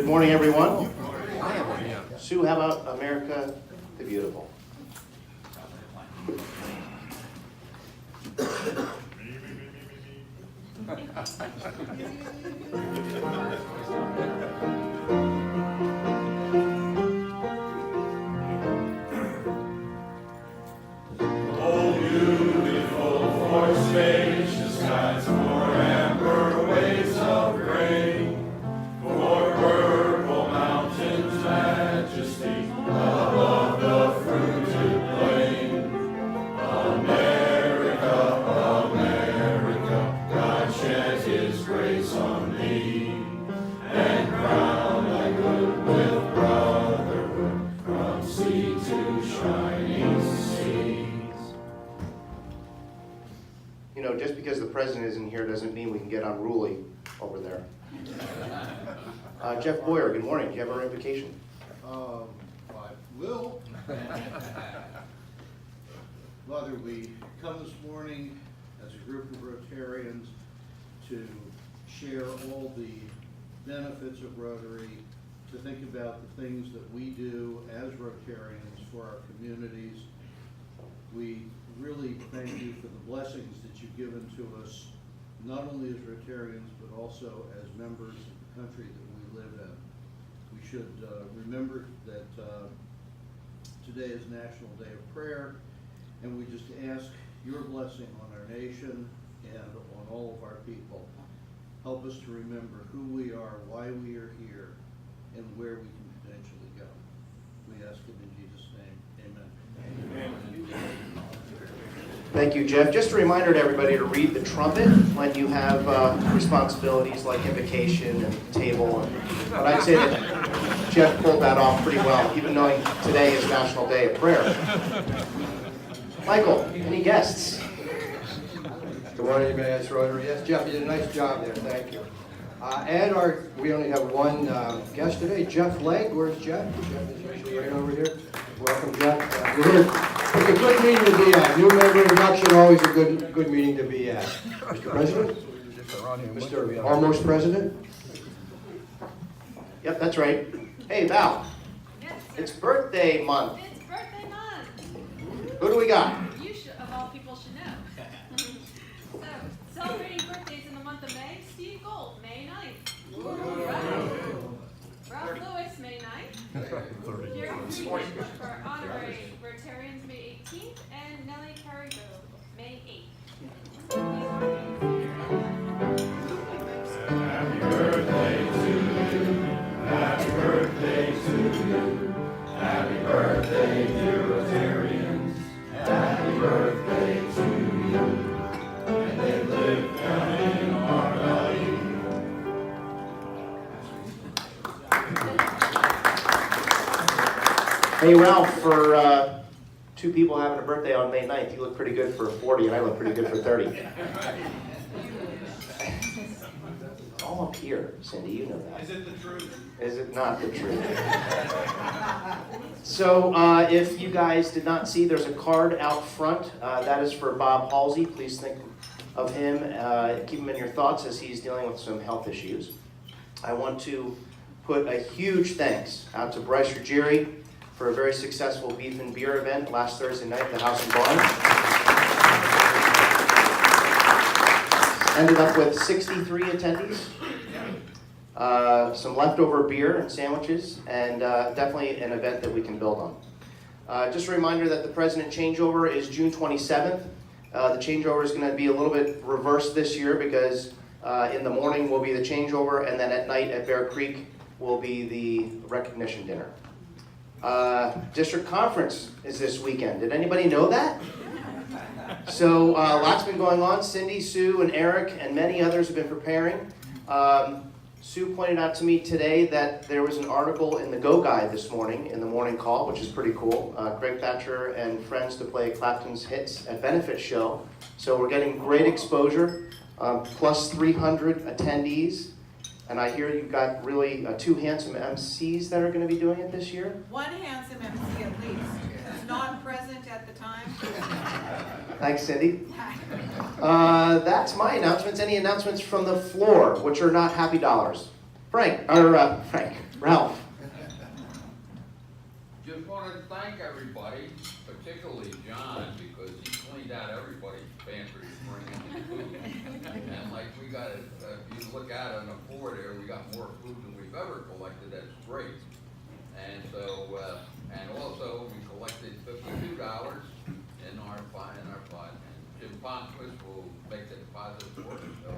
Good morning, everyone. Sue, how about America the Beautiful? Just because the president isn't here doesn't mean we can get unruly over there. Jeff Boyer, good morning. Do you have a invocation? I will. Father, we come this morning as a group of Rotarians to share all the benefits of Rotary, to think about the things that we do as Rotarians for our communities. We really thank you for the blessings that you've given to us, not only as Rotarians, but also as members of the country that we live in. We should remember that today is National Day of Prayer, and we just ask your blessing on our nation and on all of our people. Help us to remember who we are, why we are here, and where we can potentially go. We ask it in Jesus' name. Amen. Amen. Thank you, Jeff. Just a reminder to everybody to read the trumpet when you have responsibilities like invocation and table. But I'd say that Jeff pulled that off pretty well, even knowing today is National Day of Prayer. Michael, any guests? Good morning, Mayor's Rotary. Yes, Jeff, you did a nice job there. Thank you. We only have one guest today, Jeff Legg. Where's Jeff? Jeff is usually right over here. Welcome, Jeff. You're here. It's a good meeting to be at. New member introduction, always a good meeting to be at. Mr. President? Mr. Almost President? Yep, that's right. Hey, Val. Yes, sir. It's birthday month. It's birthday month. Who do we got? You should, of all people, should know. So, celebrating birthdays in the month of May, Steve Gold, May 9th. Ralph Lewis, May 9th. Jerry Friedman for honorary Rotarians, May 18th. And Nellie Carrigo, May 8th. Happy birthday to you. Happy birthday to you. Happy birthday, dear Rotarians. Happy birthday to you. And they live down in our valley. Hey, Ralph, for two people having a birthday on May 9th, you look pretty good for 40, and I look pretty good for 30. All up here, Cindy, you know that. Is it the truth? Is it not the truth? So if you guys did not see, there's a card out front. That is for Bob Halsey. Please think of him. Keep him in your thoughts as he's dealing with some health issues. I want to put a huge thanks out to Bryce Ruggieri for a very successful beef and beer event last Thursday night at the House and Barn. Ended up with 63 attendees. Some leftover beer and sandwiches, and definitely an event that we can build on. Just a reminder that the president changeover is June 27th. The changeover is going to be a little bit reversed this year because in the morning will be the changeover, and then at night at Bear Creek will be the recognition dinner. District conference is this weekend. Did anybody know that? So lots been going on. Cindy, Sue, and Eric, and many others have been preparing. Sue pointed out to me today that there was an article in the Go Guide this morning, in the morning call, which is pretty cool. Craig Thatcher and friends to play Clapton's Hits at Benefit Show. So we're getting great exposure, plus 300 attendees. And I hear you've got really two handsome MCs that are going to be doing it this year. One handsome MC at least, who's not present at the time. Thanks, Cindy. That's my announcements. Any announcements from the floor, which are not happy dollars? Frank, Ralph? Just want to thank everybody, particularly John, because he cleaned out everybody's pantry to bring in food. And like we got, if you look out on the floor there, we got more food than we've ever collected. That's great. And so, and also we collected $52 in our pot. And Jim Pontvis will make the deposit for it. So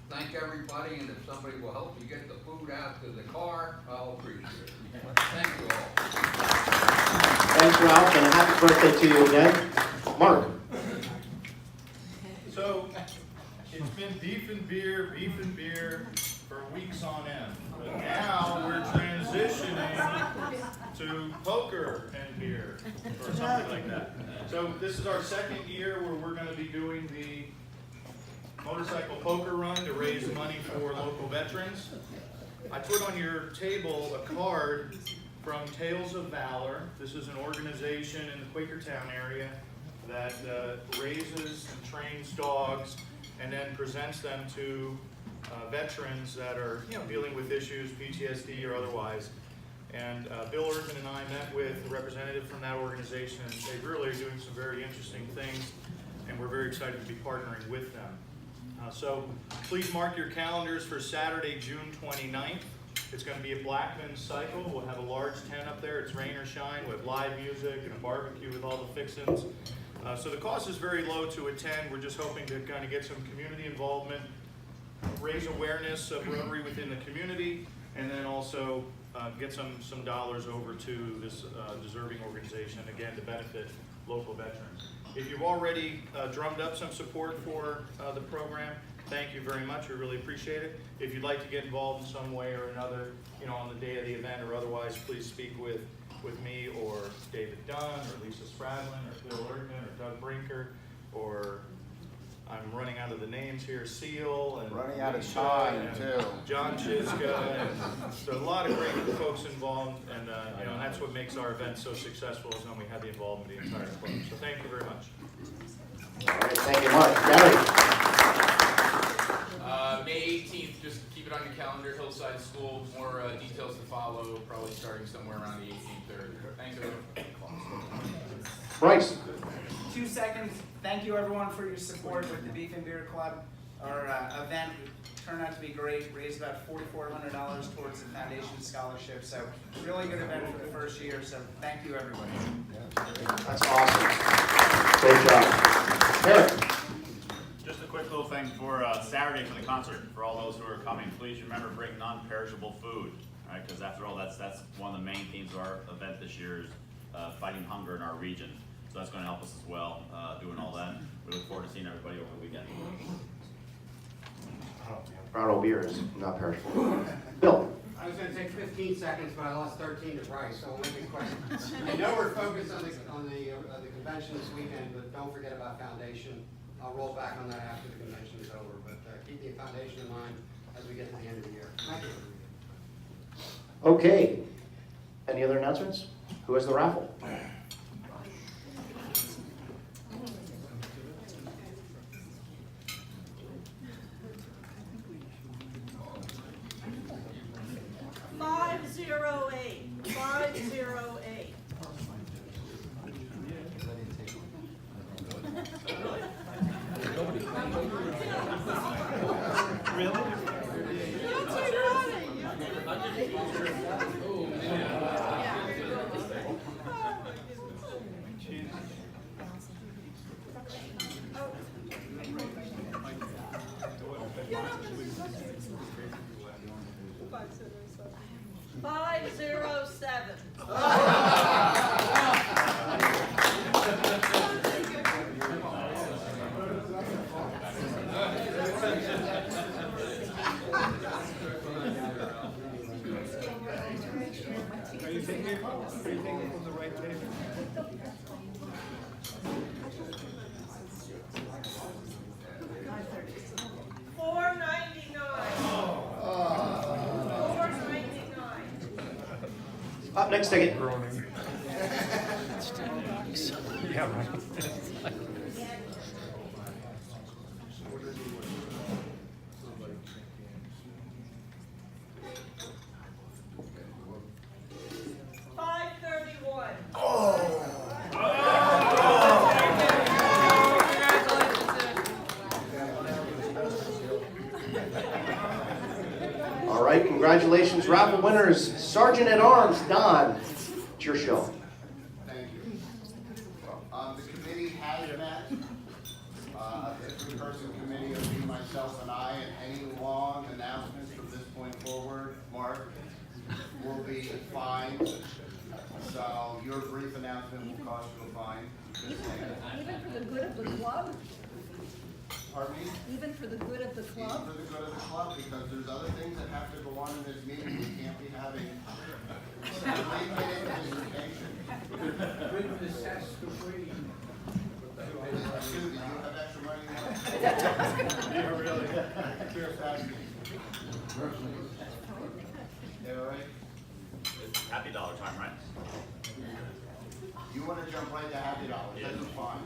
thank everybody, and if somebody will help you get the food out to the car, I'll appreciate it. Thank you all. Thanks, Ralph, and a happy birthday to you again. Mark? So, it's been beef and beer for weeks on end. But now we're transitioning to poker and beer, or something like that. So this is our second year where we're gonna be doing the motorcycle poker run to raise money for local veterans. I put on your table a card from Tales of Valor. This is an organization in the Quakertown area that raises and trains dogs and then presents them to veterans that are, dealing with issues, PTSD or otherwise. And Bill Erdman and I met with a representative from that organization, and they really are doing some very interesting things, and we're very excited to be partnering with them. So please mark your calendars for Saturday, June 29th. It's going to be a Blackman cycle. We'll have a large tent up there. It's rain or shine with live music and a barbecue with all the fixins. So the cost is very low to attend. We're just hoping to kind of get some community involvement, raise awareness of Rotary within the community, and then also get some dollars over to this deserving organization, again, to benefit local veterans. If you've already drummed up some support for the program, thank you very much. We really appreciate it. If you'd like to get involved in some way or another, on the day of the event or otherwise, please speak with me or David Dunn or Lisa Spradlin or Bill Erdman or Doug Brinker, or I'm running out of the names here, Seal and running out of Lisa time and too. John Chiska, and so a lot of great folks involved, and and that's what makes our event so successful, is when we have the involvement of the entire club. So thank you very much. All right, thank you, Mark. Gary? May 18th, just keep it on your calendar, Hillside School, more details to follow, probably starting somewhere around the 18th or, thanks everyone. Bryce? 2 seconds. Thank you everyone for your support with the Beef and Beer Club. Our event turned out to be great, raised about $4,400 towards the foundation scholarship, so really good event for the first year, so thank you everybody. That's awesome. Great job. Eric? Just a quick little thing for Saturday for the concert. For all those who are coming, please remember to bring non-perishable food, right? Because after all, that's one of the main themes of our event this year is fighting hunger in our region. So that's going to help us as well, doing all that. We look forward to seeing everybody over the weekend. Brown beer is not perishable. Bill? I was going to take 15 seconds, but I lost 13 to Bryce, so I'll make it quick. I know we're focused on the convention this weekend, but don't forget about foundation. I'll roll back on that after the convention is over, but keep the foundation in mind as we get to the end of the year. Thank you. Okay. Any other announcements? Who has the raffle? Up next ticket. Yeah, right. Congratulations, raffle winners, Sergeant at Arms, Don. It's your show. Thank you. The committee has met. The three-person committee of me, myself, and I, and any long announcements from this point forward, Mark, will be fined. So your brief announcement will cost you a fine. Just saying. Even for the good of the club? Pardon me? Even for the good of the Even club? for the good of the club, because there's other things that have to go on in this meeting. We can't be having 3-minute dissertation. Excuse me, you have extra money now? Yeah, really. Clear fact. Yeah, all right? It's happy dollar time, right? You want to jump right to $50, that's fine.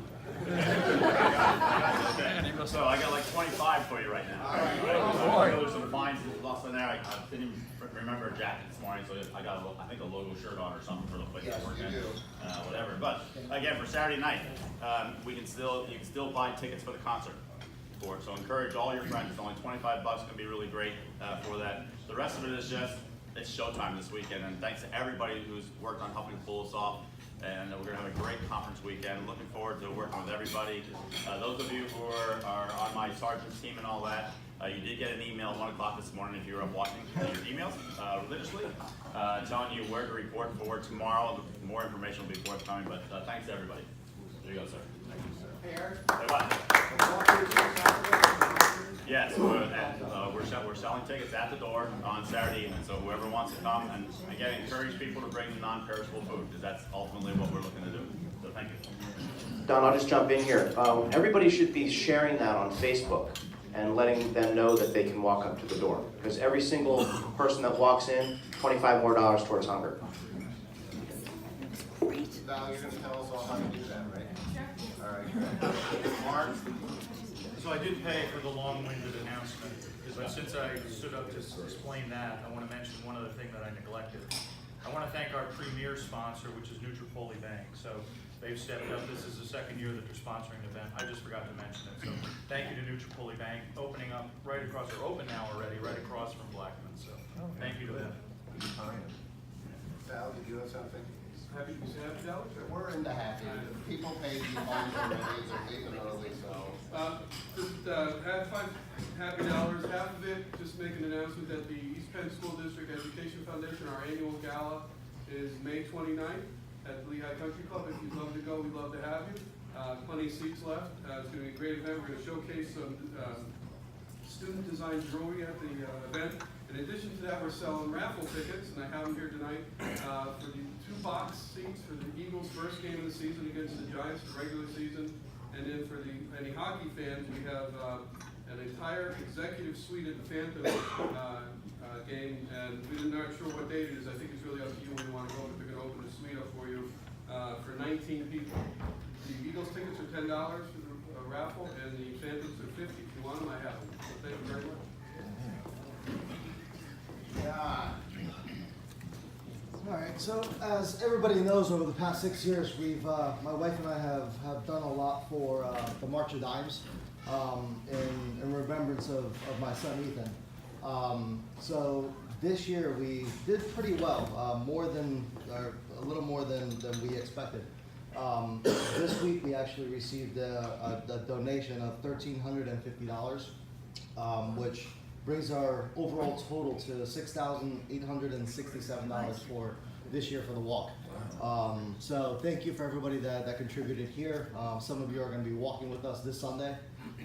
Okay. So I got like 25 for you right now. All right. I know there's some fines lost in there. I didn't even remember a jacket this morning, so I got I think a logo shirt on or something for the place Yes, to work you in. do. Whatever. But again, for Saturday night, you can still buy tickets for the concert. So encourage all your friends. It's only $25. Gonna be really great for that. The rest of it is just it's showtime this weekend, and thanks to everybody who's worked on helping pull us off. And we're gonna have a great conference weekend. Looking forward to working with everybody. Those of you who are on my sergeant's team and all that, you did get an email at 1 o'clock this morning if you were up watching your emails religiously, telling you where to report for tomorrow. More information will be forthcoming, but thanks to everybody. There you go, sir. Thank you, sir. Hey, Eric. Hey, what? Yes, we're selling tickets at the door on Saturday evening, so whoever wants to come, and again, encourage people to bring the non-perishable food, because that's ultimately what we're looking to do. So thank you. Don, I'll just jump in here. Everybody should be sharing that on Facebook and letting them know that they can walk up to the door. Because every single person that walks in, $25 more towards hunger. Val, you're gonna tell us all how to do that, right? Sure. All right. Mark? So I did pay for the long-winded announcement, because since I stood up to explain that, I want to mention one other thing that I neglected. I want to thank our premier sponsor, which is Nutripoli Bank. So they've stepped up. This is the second year that they're sponsoring the event. I just forgot to mention it. So thank you to Nutripoli Bank, opening up right across, or open now already, right across from Blackman. So thank you to them. Val, did you have something? Happy to say $50? We're into happy. People paid these fines already, they're leaving early, so. Have $5 half of it, just make an announcement that the East Penn School District Education Foundation, our annual gala, is May 29th at the Lehigh Country Club. If you'd love to go, we'd love to have you. Plenty of seats left. It's gonna be a great event. We're gonna showcase some student designed jewelry at the event. In addition to that, we're selling raffle tickets, and I have them here tonight, for the 2-box seats for the Eagles' first game of the season against the Giants, the regular season. And then for any hockey fans, we have an entire executive suite at the Phantom game, and we're not sure what date it is. I think it's really up to you when you want to go, but they're going to open the suite up for you for 19 people. The Eagles tickets are $10 for the raffle, and the Phantoms are $50. If you want them, I have them. So thank you very much. Yeah. All right, so as everybody knows, over the past 6 years, my wife and I have done a lot for the March of Dimes in remembrance of my son Ethan. So this year we did pretty well, a little more than we expected. This week we actually received a donation of $1,350, which brings our overall total to $6,867 for this year for the walk. So thank you for everybody that contributed here. Some of you are going to be walking with us this Sunday.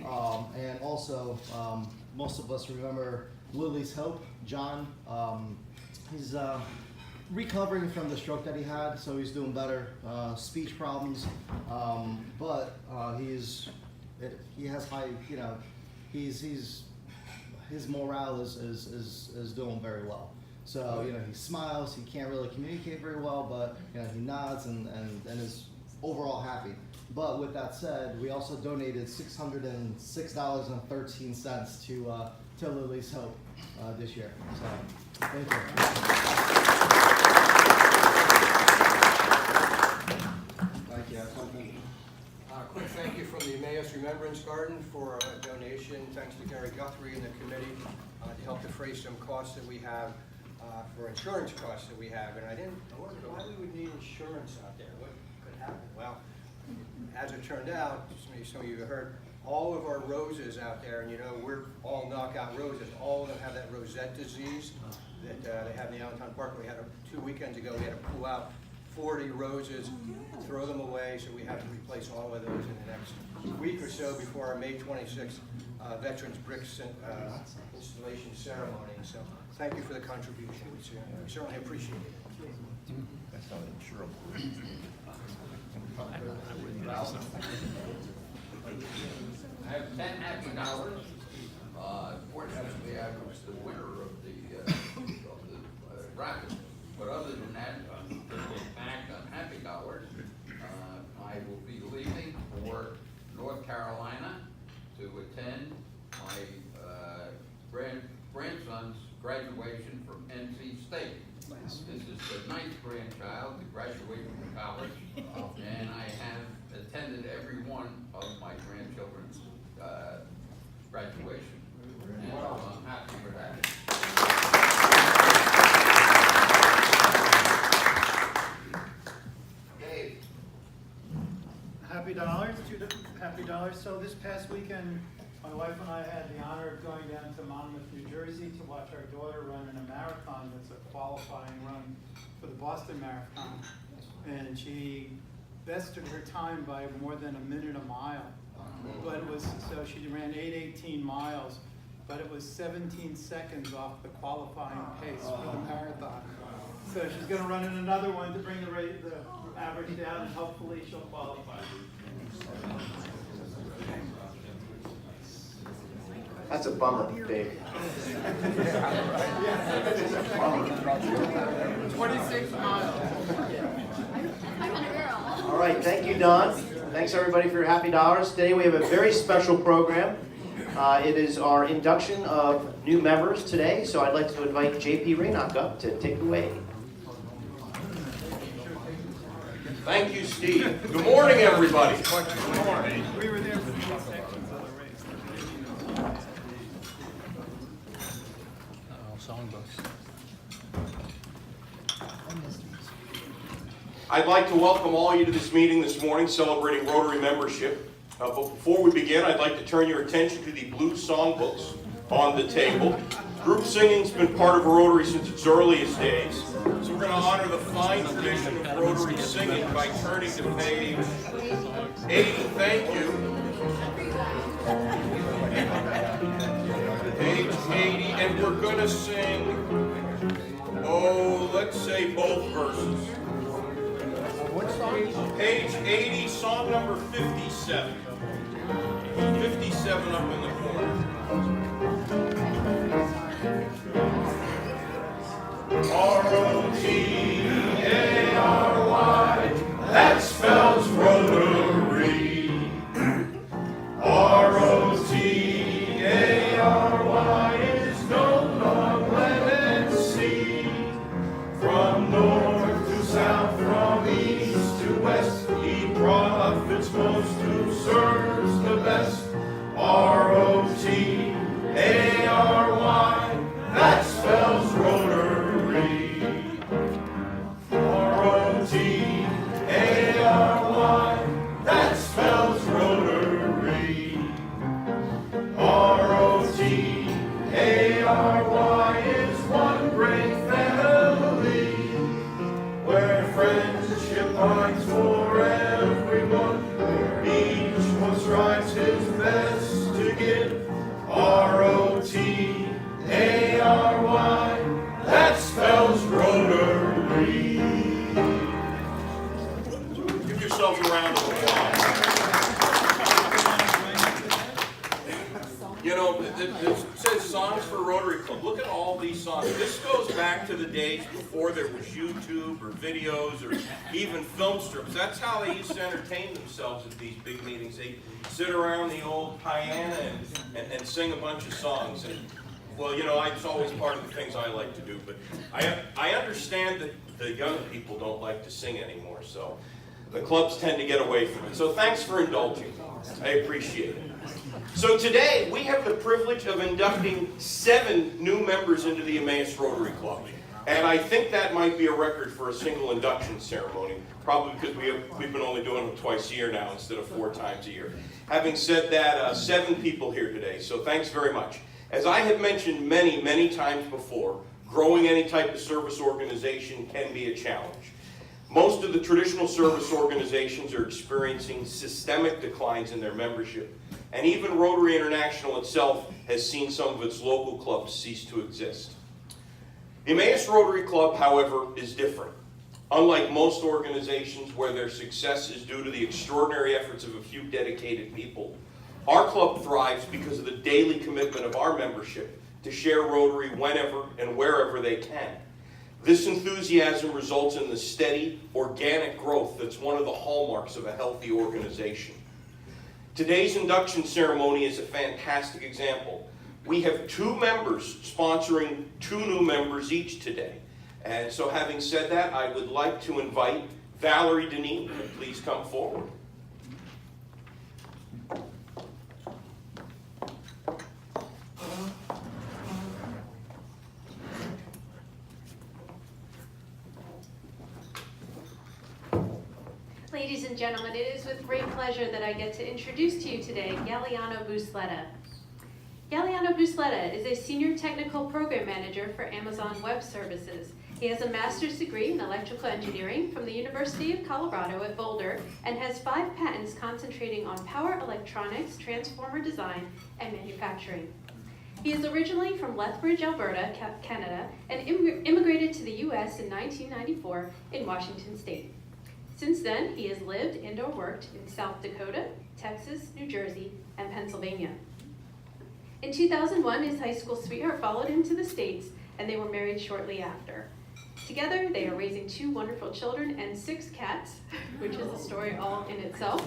And also, most of us remember Lily's Hope, John. He's recovering from the stroke that he had, so he's doing better. Speech problems, but he has high, his morale is doing very well. So, he smiles, he can't really communicate very well, but, he nods and is overall happy. But with that said, we also donated $606.13 to Lily's Hope this year. So, thank you. Thank you. Quick thank you from the Emmaus Remembrance Garden for a donation. Thanks to Gary Guthrie and the committee to help defray some costs that we have. for insurance costs that we have, and I wondered why we would need insurance out there. What could happen? Well, as it turned out, some of you have heard, all of our roses out there, and you know, we're all knockout roses, all of them have that rosette disease that they have in the Allentown Park. We had 2 weekends ago, we had to pull out 40 roses, throw them away, so we have to replace all of those in the next week or so before our May 26th Veterans Bricks installation ceremony. So thank you for the contribution. We certainly appreciate it. That's not insurable. I have 10 happy dollars. Fortunately, I was the winner of the raffle. But other than that, to get back on happy dollars, I will be leaving for North Carolina to attend my grandson's graduation from NC State. This is the 9th grandchild to graduate from college, and I have attended every one of my grandchildren's graduation, and I'm happy with that. Dave. Happy dollars. So this past weekend, my wife and I had the honor of going down to Monmouth, New Jersey to watch our daughter run in a marathon that's a qualifying run for the Boston Marathon. And she bested her time by more than a minute a mile. But it was, so she ran 8:18 miles, but it was 17 seconds off the qualifying pace for the marathon. So she's going to run in another one to bring the average down, and hopefully she'll qualify. That's a bummer, Dave. 26 miles. All right, thank you, Don. Thanks, everybody, for your happy dollars. Today we have a very special program. It is our induction of new members today, so I'd like to invite JP Raynock up to take it away. Thank you, Steve. Good morning, everybody. We were there for 3 sections of the race. Songbooks. I'd like to welcome all of you to this meeting this morning celebrating Rotary membership. But before we begin, I'd like to turn your attention to the blue songbooks on the table. Group singing's been part of Rotary since its earliest days. So we're going to honor the fine tradition of Rotary singing by turning to page 80. Thank you. Page 80, and we're going to sing, let's say both verses. What song? Page 80, song number 57. 57 up in the corner. R-O-T-A-R-Y, that spells Rotary. R-O-T-A-R-Y is known on land and sea. From north to south, from east to west, he profits most who serves the best. R-O-T-A-R-Y, that spells Rotary. R-O-T-A-R-Y, that spells Rotary. R-O-T-A-R-Y is one great family, where friendship binds for everyone, where each one strives his best to give. R-O-T-A-R-Y, that spells Rotary. Give yourselves a round of applause. You know, it says songs for Rotary Club. Look at all these songs. This goes back to the days before there was YouTube or videos or even film strips. That's how they used to entertain themselves at these big meetings. They sit around the old piano and sing a bunch of songs. And, well, you know, it's always part of the things I like to do. But I understand that the young people don't like to sing anymore, so the clubs tend to get away from it. So thanks for indulging. I appreciate it. So today, we have the privilege of inducting 7 new members into the Emmaus Rotary Club. And I think that might be a record for a single induction ceremony, probably because we've been only doing them twice a year now instead of 4 times a year. Having said that, 7 people here today, so thanks very much. As I have mentioned many, many times before, growing any type of service organization can be a challenge. Most of the traditional service organizations are experiencing systemic declines in their membership, and even Rotary International itself has seen some of its local clubs cease to exist. The Emmaus Rotary Club, however, is different. Unlike most organizations where their success is due to the extraordinary efforts of a few dedicated people, our club thrives because of the daily commitment of our membership to share Rotary whenever and wherever they can. This enthusiasm results in the steady, organic growth that's one of the hallmarks of a healthy organization. Today's induction ceremony is a fantastic example. We have 2 members sponsoring 2 new members each today. And so having said that, I would like to invite Valerie Denis to please come forward. Ladies and gentlemen, it is with great pleasure that I get to introduce to you today Galliano Busleta. Galliano Busleta is a Senior Technical Program Manager for Amazon Web Services. He has a master's degree in electrical engineering from the University of Colorado at Boulder and has 5 patents concentrating on power electronics, transformer design, and manufacturing. He is originally from Lethbridge, Alberta, Canada, and immigrated to the U.S. in 1994 in Washington State. Since then, he has lived and or worked in South Dakota, Texas, New Jersey, and Pennsylvania. In 2001, his high school sweetheart followed him to the States, and they were married shortly after. Together, they are raising 2 wonderful children and 6 cats, which is a story all in itself.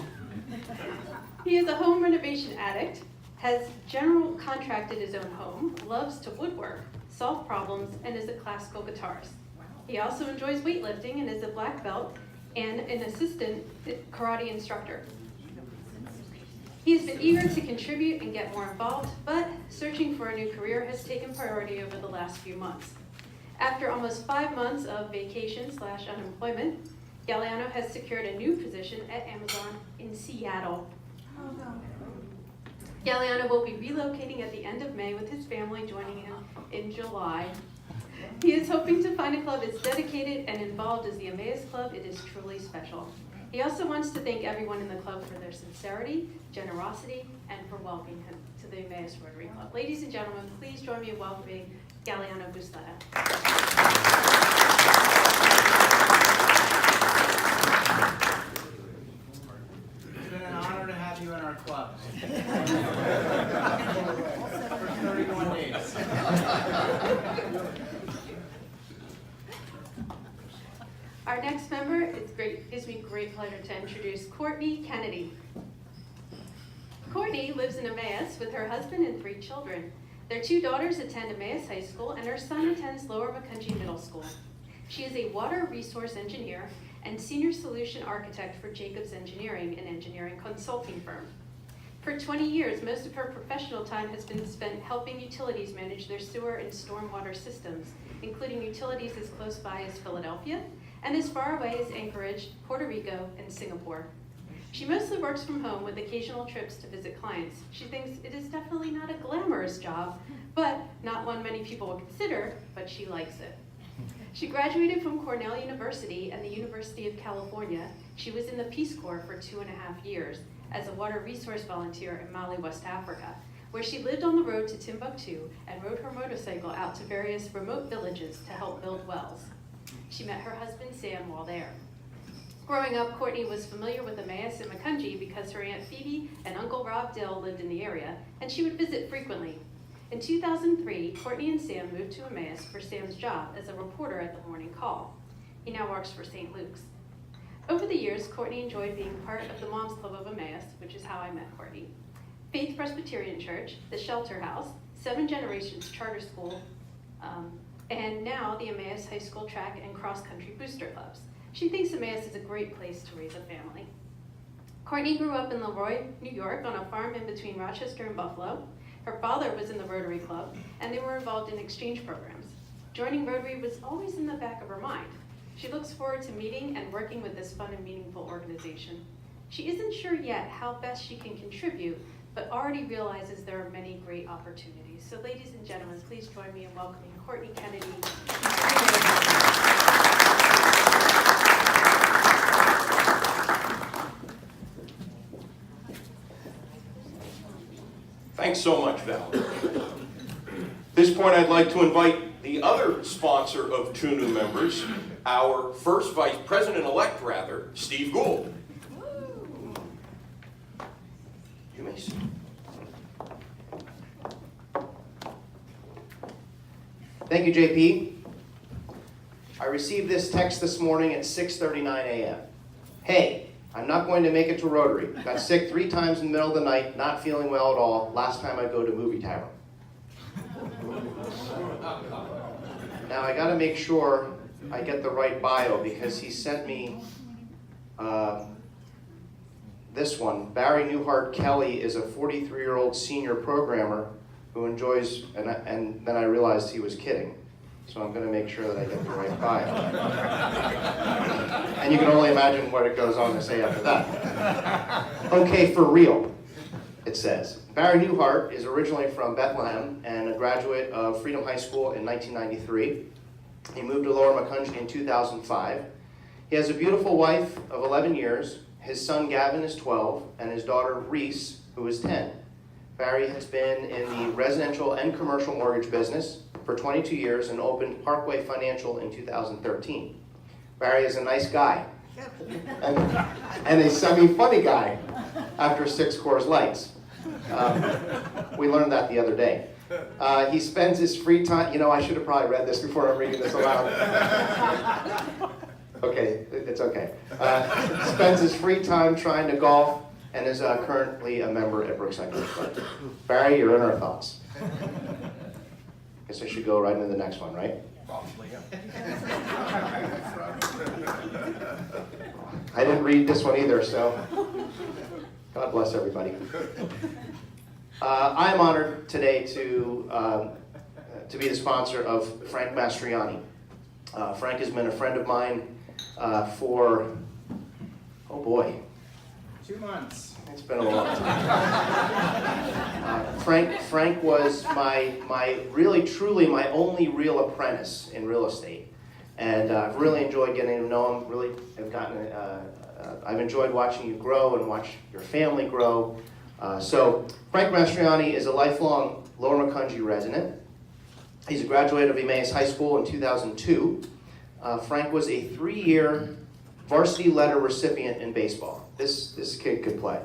He is a home renovation addict, has general contracted his own home, loves to woodwork, solve problems, and is a classical guitarist. He also enjoys weightlifting and is a black belt and an assistant karate instructor. He has been eager to contribute and get more involved, but searching for a new career has taken priority over the last few months. After almost 5 months of vacation/unemployment, Galliano has secured a new position at Amazon in Seattle. Galliano will be relocating at the end of May with his family joining him in July. He is hoping to find a club as dedicated and involved as the Emmaus Club. It is truly special. He also wants to thank everyone in the club for their sincerity, generosity, and for welcoming him to the Emmaus Rotary Club. Ladies and gentlemen, please join me in welcoming Galliano Busleta. It's been an honor to have you in our club. For 31 days. Our next member, it gives me great pleasure to introduce Courtney Kennedy. Courtney lives in Emmaus with her husband and 3 children. Their 2 daughters attend Emmaus High School and her son attends Lower Macungie Middle School. She is a water resource engineer and senior solution architect for Jacobs Engineering, an engineering consulting firm. For 20 years, most of her professional time has been spent helping utilities manage their sewer and stormwater systems, including utilities as close by as Philadelphia and as far away as Anchorage, Puerto Rico, and Singapore. She mostly works from home with occasional trips to visit clients. She thinks it is definitely not a glamorous job, but not one many people would consider, but she likes it. She graduated from Cornell University and the University of California. She was in the Peace Corps for 2.5 years as a water resource volunteer in Mali, West Africa, where she lived on the road to Timbuktu and rode her motorcycle out to various remote villages to help build wells. She met her husband Sam while there. Growing up, Courtney was familiar with Emmaus and Macungie because her Aunt Phoebe and Uncle Rob Dill lived in the area, and she would visit frequently. In 2003, Courtney and Sam moved to Emmaus for Sam's job as a reporter at the Morning Call. He now works for St. Luke's. Over the years, Courtney enjoyed being part of the Moms Club of Emmaus, which is how I met Courtney, Faith Presbyterian Church, the Shelter House, 7 Generations Charter School, and now the Emmaus High School Track and Cross Country Booster Clubs. She thinks Emmaus is a great place to raise a family. Courtney grew up in Leroy, New York, on a farm in between Rochester and Buffalo. Her father was in the Rotary Club, and they were involved in exchange programs. Joining Rotary was always in the back of her mind. She looks forward to meeting and working with this fun and meaningful organization. She isn't sure yet how best she can contribute, but already realizes there are many great opportunities. So ladies and gentlemen, please join me in welcoming Courtney Kennedy. Thanks so much, Val. At this point, I'd like to invite the other sponsor of two new members, our first vice president-elect, Steve Gould. You may sit. Thank you, JP. I received this text this morning at 6:39 a.m. Hey, I'm not going to make it to Rotary. Got sick 3 times in the middle of the night, not feeling well at all. Last time I go to movie tavern. Now I got to make sure I get the right bio because he sent me this one. Barry Newhart Kelly is a 43-year-old senior programmer who enjoys, and then I realized he was kidding. So I'm going to make sure that I get the right bio. And you can only imagine what it goes on to say after that. Okay, for real, it says. Barry Newhart is originally from Bethlehem and a graduate of Freedom High School in 1993. He moved to Lower Macungie in 2005. He has a beautiful wife of 11 years. His son Gavin is 12, and his daughter Reese, who is 10. Barry has been in the residential and commercial mortgage business for 22 years and opened Parkway Financial in 2013. Barry is a nice guy and a semi-funny guy after 6 Coors Lights. We learned that the other day. He spends his free time, you know, I should have probably read this before I'm reading this aloud. Okay, it's okay. Spends his free time trying to golf and is currently a member at Brookside Country Club. Barry, you're in our thoughts. Guess I should go right into the next one, right? Probably, yeah. I didn't read this one either, so God bless everybody. I am honored today to be the sponsor of Frank Mastriani. Frank has been a friend of mine for, oh boy. 2 months. It's been a long time. Frank was my really, truly my only real apprentice in real estate. And I've really enjoyed getting to know him, really have gotten, I've enjoyed watching you grow and watch your family grow. So Frank Mastriani is a lifelong Lower Macungie resident. He's a graduate of Emmaus High School in 2002. Frank was a 3-year varsity letter recipient in baseball. This kid could play.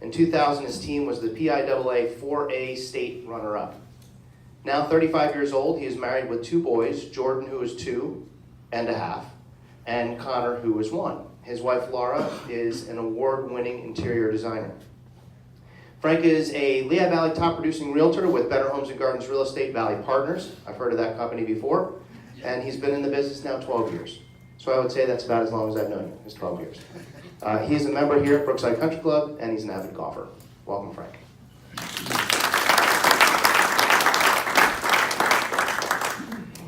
In 2000, his team was the PIAA 4A state runner-up. Now 35 years old, he is married with 2 boys, Jordan, who is 2.5, and Connor, who is 1. His wife, Laura, is an award-winning interior designer. Frank is a Lehigh Valley top-producing realtor with Better Homes and Gardens Real Estate Valley Partners. I've heard of that company before. And he's been in the business now 12 years. So I would say that's about as long as I've known him, is 12 years. He's a member here at Brookside Country Club, and he's an avid golfer. Welcome, Frank.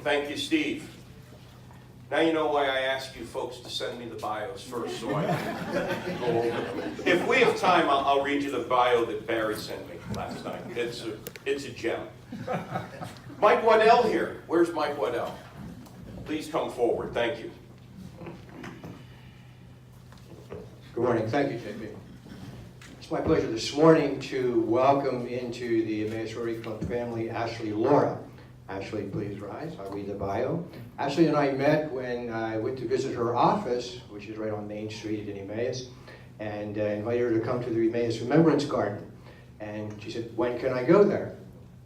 Thank you, Steve. Now you know why I asked you folks to send me the bios first, so I can go over them. If we have time, I'll read you the bio that Barry sent me last night. It's a gem. Mike Waddell here. Where's Mike Waddell? Please come forward. Thank you. Good morning. Thank you, JP. It's my pleasure this morning to welcome into the Emmaus Rotary Club family Ashley Laura. Ashley, please rise. I'll read the bio. Ashley and I met when I went to visit her office, which is right on Main Street in Emmaus, and invited her to come to the Emmaus Remembrance Garden. And she said, when can I go there?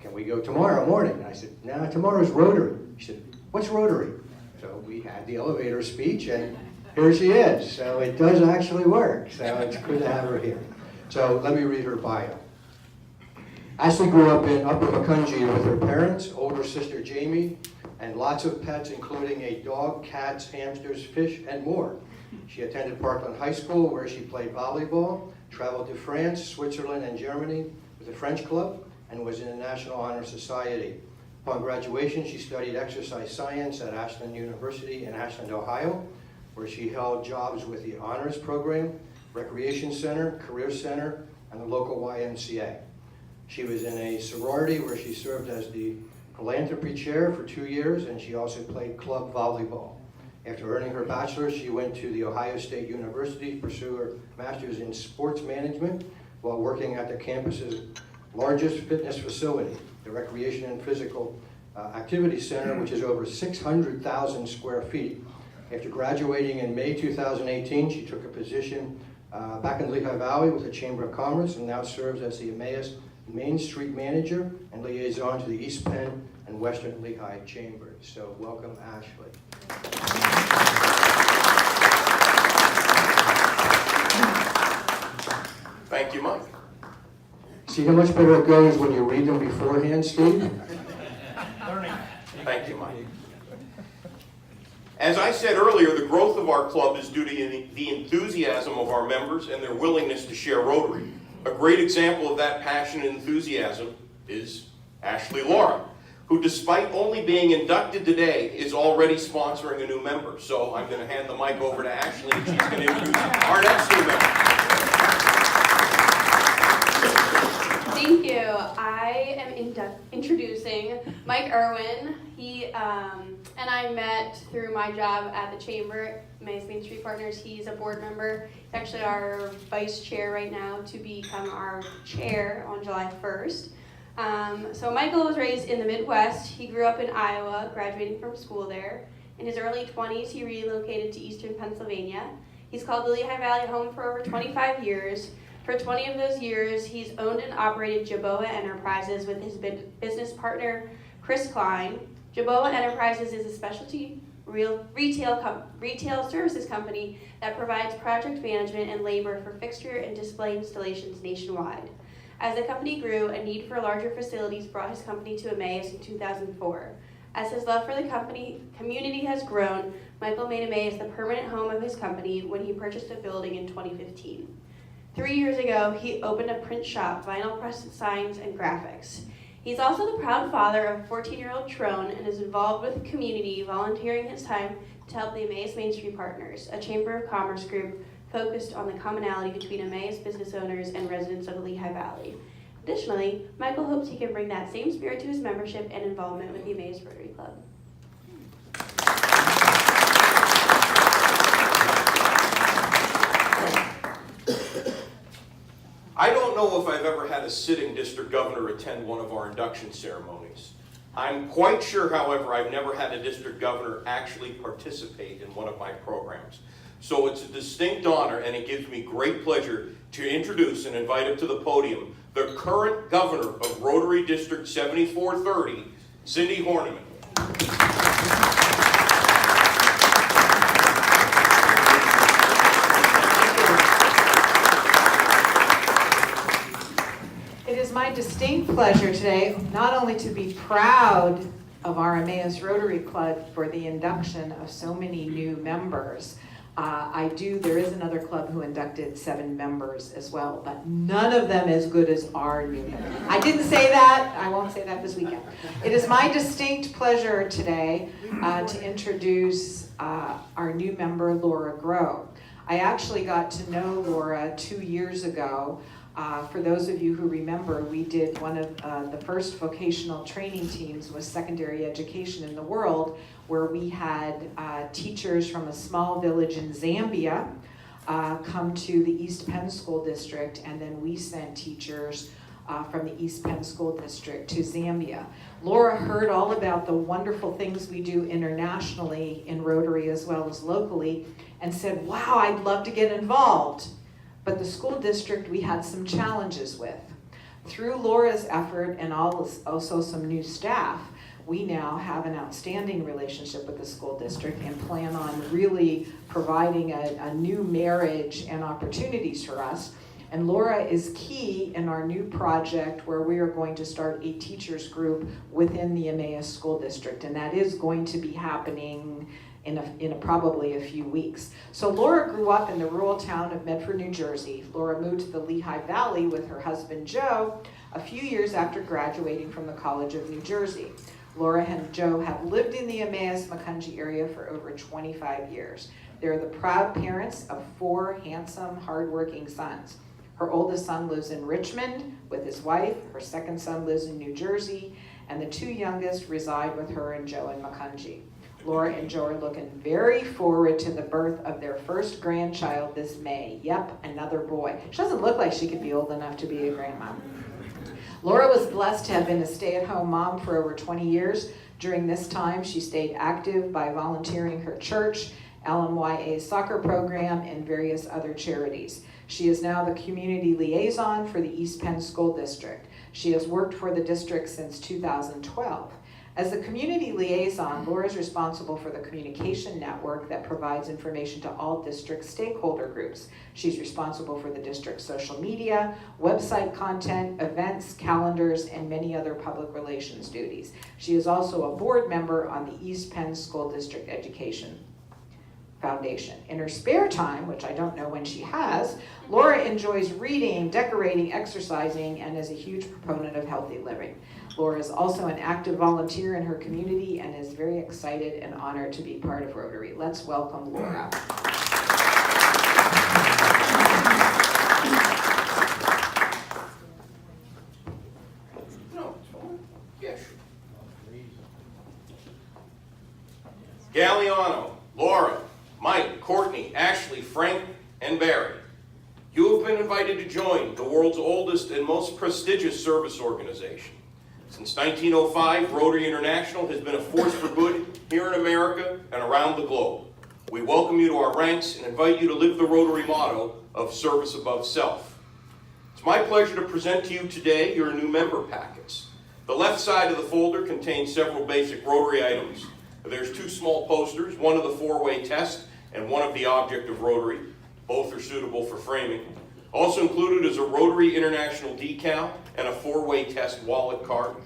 Can we go tomorrow morning? And I said, no, tomorrow's Rotary. She said, what's Rotary? So we had the elevator speech, and here she is. So it does actually work. So it's good to have her here. So let me read her bio. Ashley grew up in Upper Macungie with her parents, older sister Jamie, and lots of pets, including a dog, cats, hamsters, fish, and more. She attended Parkland High School, where she played volleyball, traveled to France, Switzerland, and Germany with the French club, and was in the National Honor Society. Upon graduation, she studied exercise science at Ashland University in Ashland, Ohio, where she held jobs with the Honors Program, Recreation Center, Career Center, and the local YMCA. She was in a sorority where she served as the philanthropy chair for 2 years, and she also played club volleyball. After earning her bachelor's, she went to the Ohio State University to pursue her master's in sports management while working at the campus's largest fitness facility, the Recreation and Physical Activity Center, which is over 600,000 square feet. After graduating in May 2018, she took a position back in Lehigh Valley with the Chamber of Commerce and now serves as the Emmaus Main Street Manager and liaison to the East Penn and Western Lehigh Chambers. So welcome, Ashley. Thank you, Mike. See how much better it goes when you read them beforehand, Steve? Thank you, Mike. As I said earlier, the growth of our club is due to the enthusiasm of our members and their willingness to share Rotary. A great example of that passion and enthusiasm is Ashley Laura, who despite only being inducted today is already sponsoring a new member. So I'm going to hand the mic over to Ashley and she's going to introduce our next new member. Thank you. I am introducing Mike Irwin. He and I met through my job at the Chamber, Emmaus Main Street Partners. He's a board member. He's actually our vice chair right now to become our chair on July 1st. So Michael was raised in the Midwest. He grew up in Iowa, graduating from school there. In his early 20s, he relocated to eastern Pennsylvania. He's called the Lehigh Valley home for over 25 years. For 20 of those years, he's owned and operated Jaboa Enterprises with his business partner, Chris Klein. Jaboa Enterprises is a specialty retail services company that provides project management and labor for fixture and display installations nationwide. As the company grew, a need for larger facilities brought his company to Emmaus in 2004. As his love for the community has grown, Michael made Emmaus the permanent home of his company when he purchased a building in 2015. 3 years ago, he opened a print shop, vinyl press signs, and graphics. He's also the proud father of 14-year-old Trone and is involved with the community, volunteering his time to help the Emmaus Main Street Partners, a Chamber of Commerce group focused on the commonality between Emmaus business owners and residents of the Lehigh Valley. Additionally, Michael hopes he can bring that same spirit to his membership and involvement with the Emmaus Rotary Club. I don't know if I've ever had a sitting district governor attend one of our induction ceremonies. I'm quite sure, however, I've never had a district governor actually participate in one of my programs. So it's a distinct honor, and it gives me great pleasure to introduce and invite up to the podium the current governor of Rotary District 7430, Cindy Horniman. It is my distinct pleasure today not only to be proud of our Emmaus Rotary Club for the induction of so many new members. There is another club who inducted 7 members as well, but none of them as good as our new member. I didn't say that, I won't say that this weekend. It is my distinct pleasure today to introduce our new member, Laura Groh. I actually got to know Laura 2 years ago. For those of you who remember, we did one of the first vocational training teams with secondary education in the world, where we had teachers from a small village in Zambia come to the East Penn School District, and then we sent teachers from the East Penn School District to Zambia. Laura heard all about the wonderful things we do internationally in Rotary as well as locally, and said, wow, I'd love to get involved. But the school district we had some challenges with. Through Laura's effort and also some new staff, we now have an outstanding relationship with the school district and plan on really providing a new marriage and opportunities for us. And Laura is key in our new project where we are going to start a teachers group within the Emmaus School District, and that is going to be happening in probably a few weeks. So Laura grew up in the rural town of Medford, New Jersey. Laura moved to the Lehigh Valley with her husband Joe a few years after graduating from the College of New Jersey. Laura and Joe have lived in the Emmaus-Macungie area for over 25 years. They're the proud parents of 4 handsome, hardworking sons. Her oldest son lives in Richmond with his wife, her second son lives in New Jersey, and the 2 youngest reside with her and Joe in Macungie. Laura and Joe are looking very forward to the birth of their first grandchild this May. Yep, another boy. She doesn't look like she could be old enough to be a grandma. Laura was blessed to have been a stay-at-home mom for over 20 years. During this time, she stayed active by volunteering her church, LMYA soccer program, and various other charities. She is now the community liaison for the East Penn School District. She has worked for the district since 2012. As the community liaison, Laura is responsible for the communication network that provides information to all district stakeholder groups. She's responsible for the district's social media, website content, events, calendars, and many other public relations duties. She is also a board member on the East Penn School District Education Foundation. In her spare time, which I don't know when she has, Laura enjoys reading, decorating, exercising, and is a huge proponent of healthy living. Laura is also an active volunteer in her community and is very excited and honored to be part of Rotary. Let's welcome Laura. Galliano, Laura, Mike, Courtney, Ashley, Frank, and Barry. You have been invited to join the world's oldest and most prestigious service organization. Since 1905, Rotary International has been a force for good here in America and around the globe. We welcome you to our ranks and invite you to live the Rotary motto of service above self. It's my pleasure to present to you today your new member packets. The left side of the folder contains several basic Rotary items. There's 2 small posters, one of the 4-way test and one of the object of Rotary. Both are suitable for framing. Also included is a Rotary International decal and a 4-way test wallet card.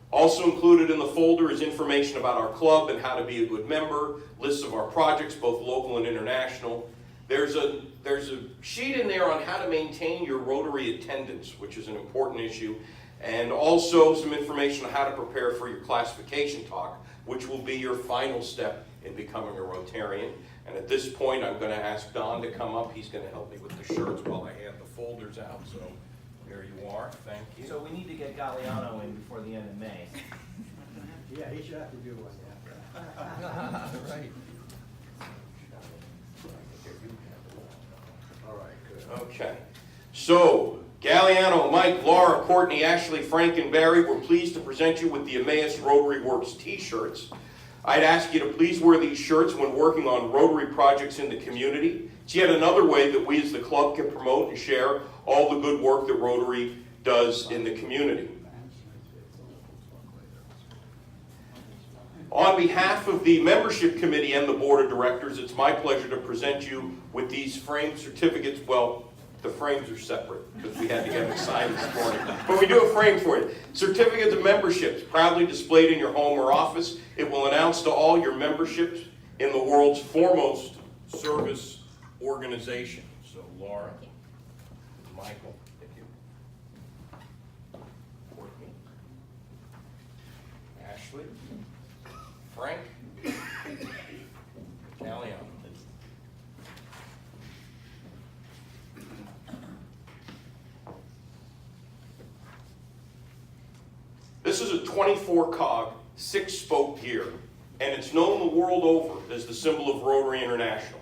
Also included in the folder is information about our club and how to be a good member, lists of our projects, both local and international. There's a sheet in there on how to maintain your Rotary attendance, which is an important issue, and also some information on how to prepare for your classification talk, which will be your final step in becoming a Rotarian. And at this point, I'm going to ask Don to come up. He's going to help me with the shirts while I hand the folders out. So there you are. Thank you. So we need to get Galliano in before the end of May. Yeah, he should have to do one, yeah. Right. All right, good. Okay. So, Galliano, Mike, Laura, Courtney, Ashley, Frank, and Barry, we're pleased to present you with the Emmaus Rotary Works t-shirts. I'd ask you to please wear these shirts when working on Rotary projects in the community. It's yet another way that we as the club can promote and share all the good work that Rotary does in the community. On behalf of the membership committee and the board of directors, it's my pleasure to present you with these framed certificates. Well, the frames are separate because we had to get them signed this morning. But we do a frame for it. Certificates of memberships proudly displayed in your home or office. It will announce to all your memberships in the world's foremost service organization. So Laura, Michael, thank you. Courtney, Ashley, Frank, Galliano. This is a 24-cog, 6-spoke gear, and it's known the world over as the symbol of Rotary International.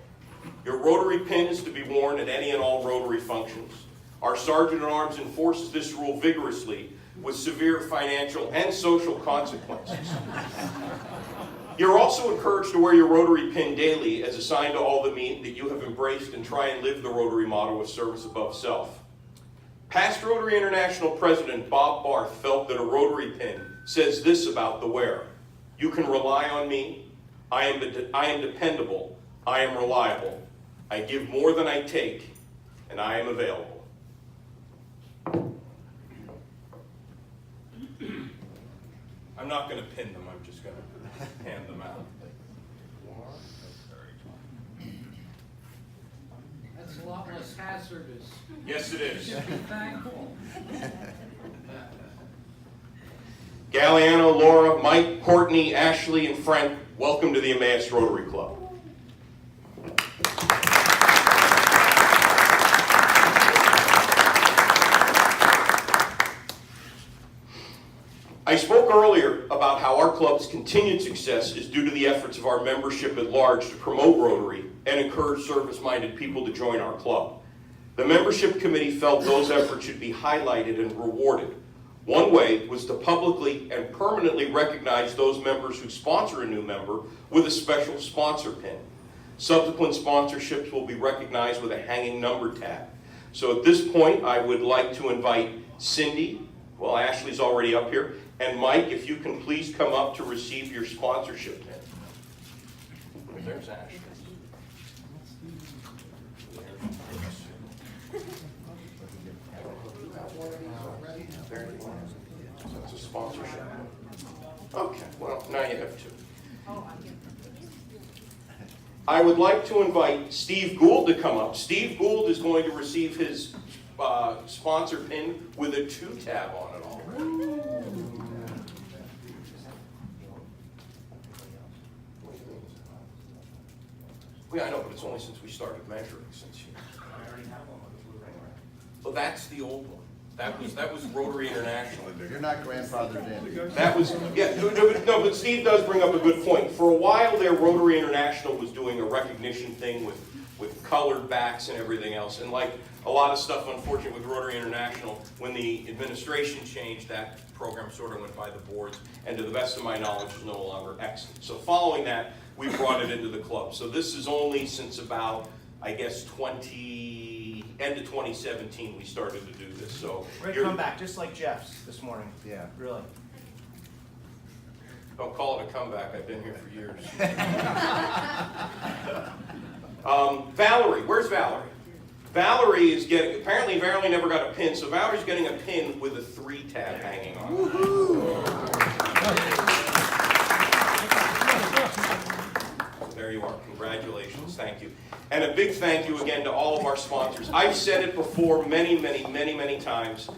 Your Rotary pin is to be worn at any and all Rotary functions. Our Sergeant-at-Arms enforces this rule vigorously with severe financial and social consequences. You're also encouraged to wear your Rotary pin daily as a sign to all that you have embraced and try and live the Rotary motto of service above self. Past Rotary International President Bob Barth felt that a Rotary pin says this about the wearer: you can rely on me, I am dependable, I am reliable, I give more than I take, and I am available. I'm not going to pin them, I'm just going to hand them out. That's a lot less hazardous. Yes, it is. You should be thankful. Galliano, Laura, Mike, Courtney, Ashley, and Frank, welcome to the Emmaus Rotary Club. I spoke earlier about how our club's continued success is due to the efforts of our membership at large to promote Rotary and encourage service-minded people to join our club. The membership committee felt those efforts should be highlighted and rewarded. One way was to publicly and permanently recognize those members who sponsor a new member with a special sponsor pin. Subsequent sponsorships will be recognized with a hanging number tab. So at this point, I would like to invite Cindy, well, Ashley's already up here, and Mike, if you can please come up to receive your sponsorship pin. There's Ashley. So it's a sponsorship. Okay, well, now you have two. I would like to invite Steve Gould to come up. Steve Gould is going to receive his sponsor pin with a 2 tab on it already. Yeah, I know, but it's only since we started measuring since you. I already have one with a blue ring. Well, that's the old one. That was Rotary International. You're not grandfathered in. That was, yeah, no, but Steve does bring up a good point. For a while there, Rotary International was doing a recognition thing with colored backs and everything else. And like a lot of stuff, unfortunately, with Rotary International, when the administration changed, that program sort of went by the boards, and to the best of my knowledge, is no longer excellent. So following that, we brought it into the club. So this is only since about, I guess, end of 2017, we started to do this. So Great comeback, just like Jeff's this morning. Yeah. Really. Don't call it a comeback. I've been here for years. Valerie, where's Valerie? Valerie is getting, apparently Valerie never got a pin, so Valerie's getting a pin with a 3 tab hanging on it. There you are. Congratulations. Thank you. And a big thank you again to all of our sponsors. I've said it before many times.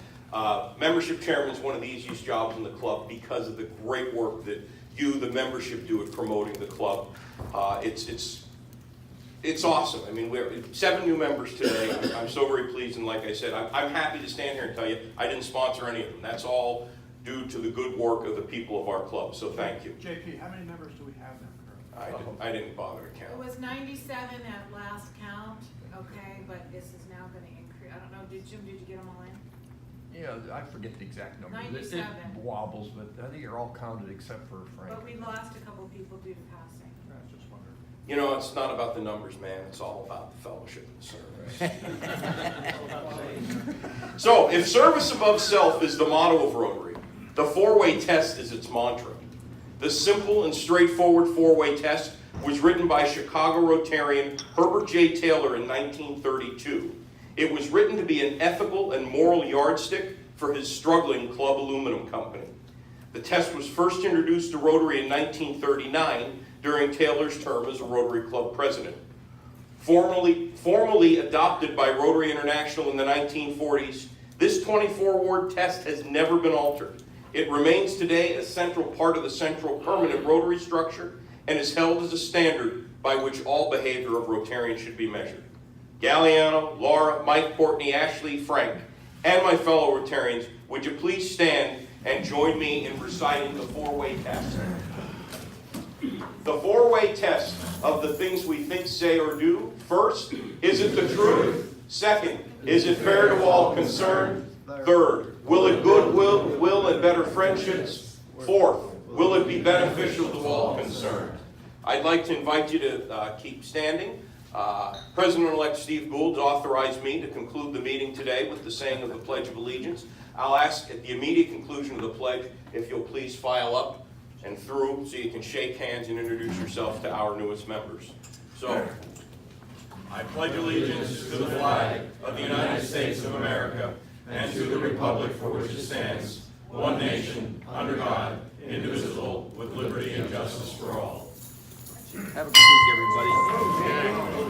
Membership chairman is one of the easiest jobs in the club because of the great work that you, the membership, do at promoting the club. It's awesome. I mean, we're 7 new members today. I'm so very pleased, and like I said, I'm happy to stand here and tell you I didn't sponsor any of them. That's all due to the good work of the people of our club. So thank you. JP, how many members do we have now currently? I didn't bother to count. It was 97 at last count, okay, but this is now gonna increase, I don't know, did you get them all in? Yeah, I forget the exact number. 97. It wobbles, but I think you're all counted except for Frank. But we lost a couple people due to passing. I was just wondering. You know, it's not about the numbers, man. It's all about the fellowship and service. So, if service above self is the motto of Rotary, the 4-way test is its mantra. The simple and straightforward 4-way test was written by Chicago Rotarian Herbert J. Taylor in 1932. It was written to be an ethical and moral yardstick for his struggling Club Aluminum Company. The test was first introduced to Rotary in 1939 during Taylor's term as a Rotary Club president. Formally adopted by Rotary International in the 1940s, this 24-word test has never been altered. It remains today a central part of the central permanent Rotary structure and is held as a standard by which all behavior of Rotarians should be measured. Galliano, Laura, Mike, Courtney, Ashley, Frank, and my fellow Rotarians, would you please stand and join me in reciting the 4-way test? The 4-way test of the things we think, say, or do. First, is it the truth? Second, is it fair to all concerned? Third, will it goodwill and better friendships? Fourth, will it be beneficial to all concerned? I'd like to invite you to keep standing. President-elect Steve Gould authorized me to conclude the meeting today with the saying of the Pledge of Allegiance. I'll ask at the immediate conclusion of the pledge if you'll please file up and through so you can shake hands and introduce yourself to our newest members. So, I pledge allegiance to the flag of the United States of America and to the republic for which it stands, one nation, under God, indivisible, with liberty and justice for all. Have a good week, everybody.